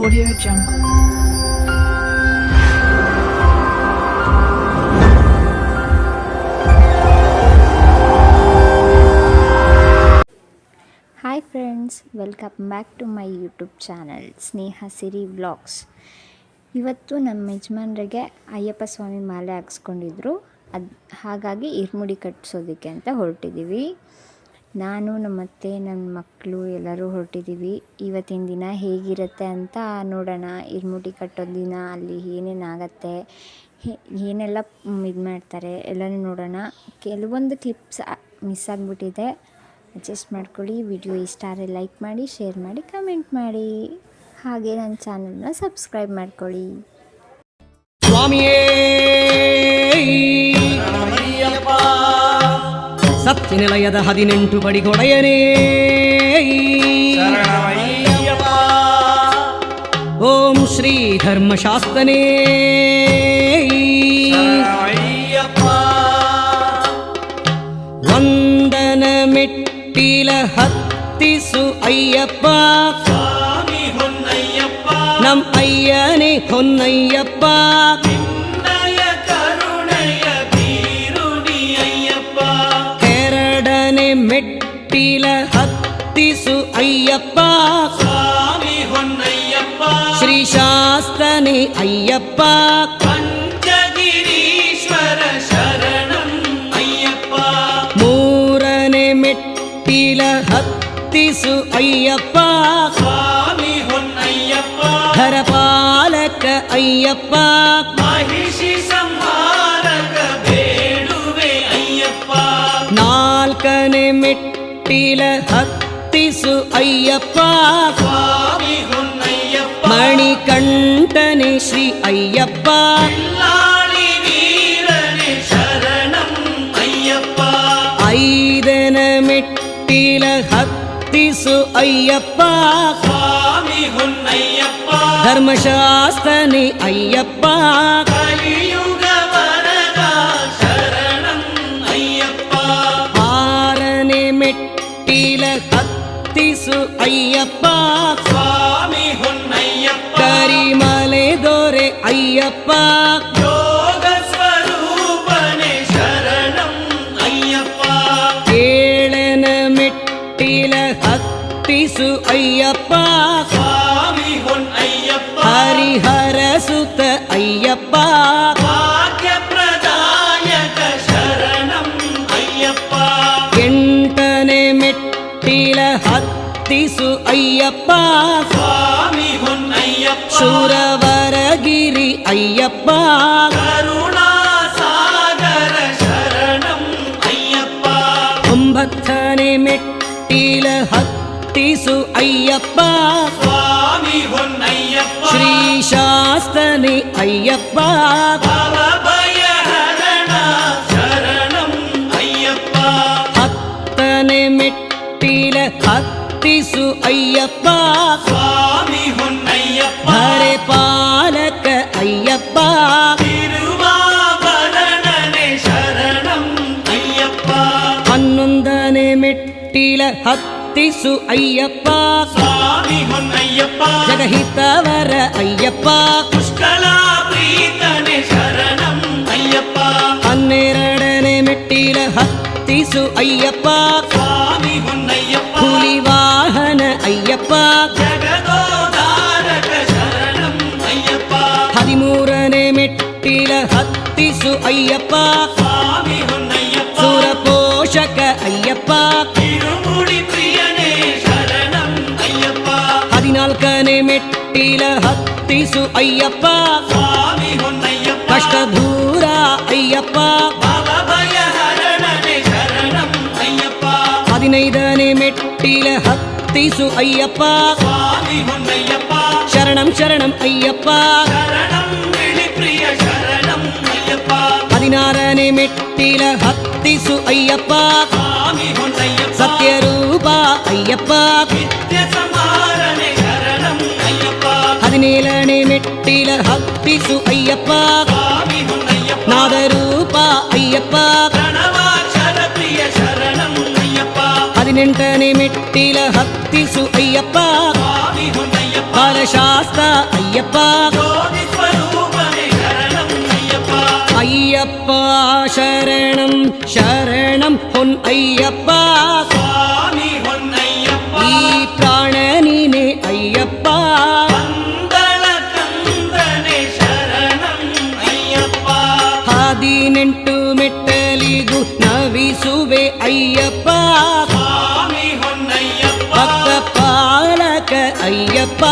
Audio Jungle. Hi friends, welcome back to my YouTube channel Sneha Siri vlogs. ಇವತ್ತು ನಮ್ಮ ಯಜಮಾನ್ರಿಗೆ ಅಯ್ಯಪ್ಪ ಸ್ವಾಮಿ ಮಾಲೆ ಹಾಕ್ಸ್ಕೊಂಡಿದ್ರು. ಹಾಗಾಗಿ ಇರ್ಮುಡಿ ಕಟ್ಟಿಸೋದಕ್ಕೆ ಅಂತ ಹೊರಟಿದ್ದೀವಿ. ನಾನು ನಮ್ಮತ್ತೆ ನನ್ನ ಮಕ್ಕಳು ಎಲ್ಲರೂ ಹೊರಟಿದ್ದೀವಿ. ಇವತ್ತಿನ ದಿನ ಹೇಗಿರುತ್ತೆ ಅಂತ ನೋಡೋಣ. ಇರ್ಮುಡಿ ಕಟ್ಟೋದು ದಿನ ಅಲ್ಲಿ ಏನೇನಾಗತ್ತೆ, ಏನೆಲ್ಲ ಇದು ಮಾಡ್ತಾರೆ ಎಲ್ಲನೂ ನೋಡೋಣ. ಕೆಲವೊಂದು ಕ್ಲಿಪ್ಸ್ ಮಿಸ್ ಆಗಿಬಿಟ್ಟಿದೆ, ಅಡ್ಜಸ್ಟ್ ಮಾಡ್ಕೊಳ್ಳಿ. ವಿಡಿಯೋ ಇಷ್ಟ ಆದರೆ ಲೈಕ್ ಮಾಡಿ, ಶೇರ್ ಮಾಡಿ, ಕಮೆಂಟ್ ಮಾಡಿ. ಹಾಗೆ ನನ್ನ ಚಾನಲ್ನ ಸಬ್ಸ್ಕ್ರೈಬ್ ಮಾಡ್ಕೊಳ್ಳಿ. ಸ್ವಾಮಿಯೇ ಸತ್ಯನಿಲಯದ 18 ಪಡಿಗೊಡೆಯನೇ, ಓಂ ಶ್ರೀ ಧರ್ಮಶಾಸ್ತ್ರನೇ, ವಂದನ ಮೆಟ್ಟಿಲ ಹತ್ತಿಸು ಅಯ್ಯಪ್ಪ, ಸ್ವಾಮಿ ಹೊನ್ನಯ್ಯಪ್ಪ, ನಮ್ ಅಯ್ಯನೇ ಹೊನ್ನಯ್ಯಪ್ಪ, ನಿನ್ನಯ ಕರುಣೆಯ ಬೀರುನಿ ಅಯ್ಯಪ್ಪ, ಎರಡನೇ ಮೆಟ್ಟಿಲ ಹತ್ತಿಸು ಅಯ್ಯಪ್ಪ, ಸ್ವಾಮಿ ಹೊನ್ನಯ್ಯಪ್ಪ, ಶ್ರೀ ಶಾಸ್ತ್ರನೇ ಅಯ್ಯಪ್ಪ, ಪಂಚಗಿರೀಶ್ವರ ಶರಣಂ ಅಯ್ಯಪ್ಪ, ಮೂರನೇ ಮೆಟ್ಟಿಲ ಹತ್ತಿಸು ಅಯ್ಯಪ್ಪ, ಸ್ವಾಮಿ ಹೊನ್ನಯ್ಯಪ್ಪ, ಧರಪಾಲಕ ಅಯ್ಯಪ್ಪ, ಮಹಿಷಿ ಸಂಹಾರಕ ಬೇಡುವೆ ಅಯ್ಯಪ್ಪ, ನಾಲ್ಕನೇ ಮೆಟ್ಟಿಲ ಹತ್ತಿಸು ಅಯ್ಯಪ್ಪ, ಸ್ವಾಮಿ ಹೊನ್ನಯ್ಯಪ್ಪ, ಮಣಿಕಂಠನೆ ಶ್ರೀ ಅಯ್ಯಪ್ಪ, ಲಾಳಿ ವೀರನೆ ಶರಣಂ ಅಯ್ಯಪ್ಪ, ಐದನೇ ಮೆಟ್ಟಿಲ ಹತ್ತಿಸು ಅಯ್ಯಪ್ಪ, ಸ್ವಾಮಿ ಹೊನ್ನಯ್ಯಪ್ಪ, ಧರ್ಮಶಾಸ್ತ್ರನೇ ಅಯ್ಯಪ್ಪ, ಕಲಿಯುಗ ವರದ ಶರಣಂ ಅಯ್ಯಪ್ಪ, ಆರನೇ ಮೆಟ್ಟಿಲ ಹತ್ತಿಸು ಅಯ್ಯಪ್ಪ, ಸ್ವಾಮಿ ಹೊನ್ನಯ್ಯಪ್ಪ, ಕರಿಮಲೆ ದೊರೆ ಅಯ್ಯಪ್ಪ, ಯೋಗ ಸ್ವರೂಪನೆ ಶರಣಂ ಅಯ್ಯಪ್ಪ, ಏಳನೇ ಮೆಟ್ಟಿಲ ಹತ್ತಿಸು ಅಯ್ಯಪ್ಪ, ಸ್ವಾಮಿ ಹೊನ್ನಯ್ಯಪ್ಪ, ಹರಿಹರ ಸುತ ಅಯ್ಯಪ್ಪ, ಭಾಗ್ಯ ಪ್ರದಾಯಕ ಶರಣಂ ಅಯ್ಯಪ್ಪ, ಎಂಟನೇ ಮೆಟ್ಟಿಲ ಹತ್ತಿಸು ಅಯ್ಯಪ್ಪ, ಸ್ವಾಮಿ ಹೊನ್ನಯ್ಯಪ್ಪ, ಶೂರವರಗಿರಿ ಅಯ್ಯಪ್ಪ, ಕರುಣಾಸಾಗರ ಶರಣಂ ಅಯ್ಯಪ್ಪ, ಒಂಬತ್ತನೇ ಮೆಟ್ಟಿಲ ಹತ್ತಿಸು ಅಯ್ಯಪ್ಪ, ಸ್ವಾಮಿ ಹೊನ್ನಯ್ಯಪ್ಪ, ಶ್ರೀ ಶಾಸ್ತ್ರನೇ ಅಯ್ಯಪ್ಪ, ಭವಭಯಹರಣ ಶರಣಂ ಅಯ್ಯಪ್ಪ, ಹತ್ತನೇ ಮೆಟ್ಟಿಲ ಹತ್ತಿಸು ಅಯ್ಯಪ್ಪ, ಸ್ವಾಮಿ ಹೊನ್ನಯ್ಯಪ್ಪ, ಹರೆ ಪಾಲಕ ಅಯ್ಯಪ್ಪ, ತಿರುವಾಭರಣನೆ ಶರಣಂ ಅಯ್ಯಪ್ಪ, ಹನ್ನೊಂದನೇ ಮೆಟ್ಟಿಲ ಹತ್ತಿಸು ಅಯ್ಯಪ್ಪ, ಸ್ವಾಮಿ ಹೊನ್ನಯ್ಯಪ್ಪ, ಜಗಹಿತವರ ಅಯ್ಯಪ್ಪ, ಪುಷ್ಕಳ ಪ್ರೀತನೆ ಶರಣಂ ಅಯ್ಯಪ್ಪ, ಹನ್ನೆರಡನೇ ಮೆಟ್ಟಿಲ ಹತ್ತಿಸು ಅಯ್ಯಪ್ಪ, ಸ್ವಾಮಿ ಹೊನ್ನಯ್ಯಪ್ಪ, ಹುಲಿ ವಾಹನ ಅಯ್ಯಪ್ಪ, ಜಗದೋದಾರಕ ಶರಣಂ ಅಯ್ಯಪ್ಪ, ಹದಿಮೂರನೇ ಮೆಟ್ಟಿಲ ಹತ್ತಿಸು ಅಯ್ಯಪ್ಪ, ಸ್ವಾಮಿ ಹೊನ್ನಯ್ಯಪ್ಪ, ಸುರಪೋಷಕ ಅಯ್ಯಪ್ಪ, ತಿರುಮುಡಿ ಪ್ರಿಯನೇ ಶರಣಂ ಅಯ್ಯಪ್ಪ, ಹದಿನಾಲ್ಕನೇ ಮೆಟ್ಟಿಲ ಹತ್ತಿಸು ಅಯ್ಯಪ್ಪ, ಸ್ವಾಮಿ ಹೊನ್ನಯ್ಯಪ್ಪ, ಕಷ್ಟದೂರ ಅಯ್ಯಪ್ಪ, ಭವಭಯಹರಣನೆ ಶರಣಂ ಅಯ್ಯಪ್ಪ, ಹದಿನೈದನೇ ಮೆಟ್ಟಿಲ ಹತ್ತಿಸು ಅಯ್ಯಪ್ಪ, ಸ್ವಾಮಿ ಹೊನ್ನಯ್ಯಪ್ಪ, ಶರಣಂ ಶರಣಂ ಅಯ್ಯಪ್ಪ, ಶರಣಂ ಬಿಳಿ ಪ್ರಿಯ ಶರಣಂ ಅಯ್ಯಪ್ಪ, ಹದಿನಾರನೇ ಮೆಟ್ಟಿಲ ಹತ್ತಿಸು ಅಯ್ಯಪ್ಪ, ಸ್ವಾಮಿ ಹೊನ್ನಯ್ಯಪ್ಪ, ಸತ್ಯರೂಪ ಅಯ್ಯಪ್ಪ, ನಿತ್ಯ ಸಮಾರನೆ ಶರಣಂ ಅಯ್ಯಪ್ಪ, ಹದಿನೇಳನೇ ಮೆಟ್ಟಿಲ ಹತ್ತಿಸು ಅಯ್ಯಪ್ಪ, ಸ್ವಾಮಿ ಹೊನ್ನಯ್ಯಪ್ಪ, ನಾದರೂಪ ಅಯ್ಯಪ್ಪ, ಪ್ರಣವಾಕ್ಷರ ಪ್ರಿಯ ಶರಣಂ ಅಯ್ಯಪ್ಪ, 18ನೇ ಮೆಟ್ಟಿಲ ಹತ್ತಿಸು ಅಯ್ಯಪ್ಪ, ಸ್ವಾಮಿ ಹೊನ್ನಯ್ಯಪ್ಪ, ಕಾಲ ಬಾಲಶಾಸ್ತ್ರ ಅಯ್ಯಪ್ಪ ಜ್ಯೋತಿ ಸ್ವರೂಪನೇ ಶರಣಂ ಅಯ್ಯಪ್ಪ ಅಯ್ಯಪ್ಪ ಶರಣಂ ಶರಣಂ ಹೊನ್ ಅಯ್ಯಪ್ಪ ಸ್ವಾಮಿ ಹೊನ್ನಯ್ಯಪ್ಪ ಈ ಪ್ರಾಣ ನೀನೆ ಅಯ್ಯಪ್ಪ ಪಂದಳ ಕಂದನೆ ಶರಣಂ ಅಯ್ಯಪ್ಪ 18 ಮೆಟ್ಟಲಿಗೂ ನವಿಸುವೆ ಅಯ್ಯಪ್ಪ ಸ್ವಾಮಿ ಹೊನ್ನಯ್ಯಪ್ಪ ಭಕ್ತ ಪಾಲಕ ಅಯ್ಯಪ್ಪ